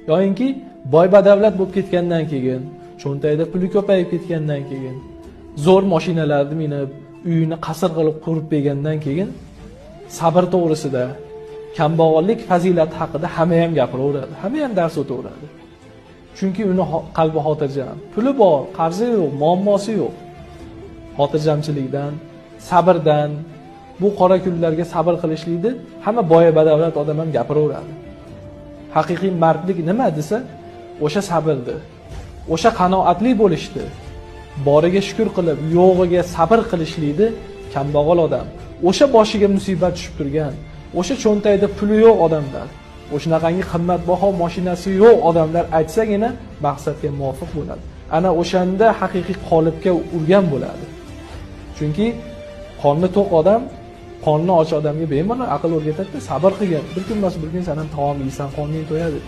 yoyinki boy badavlat bo'lib ketgandan keyin, cho'ntagida puli ko'payib ketgandan keyin, zo'r mashinalarni minib, uyini qasr qilib qurib bergandan keyin sabr to'g'risida, kambag'allik fazilati haqida hamma ham gapiraveradi, hamma ham dars o'taveradi. Chunki uni qalbi xotirjam, puli bor, qarzi yo'q, muammosi yo'q. Xotirjamchilikdan, sabrdan, bu qora kunlarga sabr qilishlikni hamma boy badavlat odam ham gapiraveradi. Haqiqiy mardlik nima desa, o'sha sabrdir. O'sha qanoatli bo'lishdi. Boriga shukr qilib, yo'g'iga sabr qilishlikni kambag'al odam, o'sha boshiga musibat tushib turgan, o'sha cho'ntagida puli yo'q odamlar, o'shanaqangi qimmatbaho mashinasi yo'q odamlar aytsagina maqsadga muvofiq bo'ladi. Ana o'shanda haqiqiy qolipga urgan bo'ladi. Chunki qorni to'q odam qorni och odamga bemalol aql o'rgatadi, sabr qilgan. Bir kun emas bir kun sen ham taom yeysan, qorning to'yadi.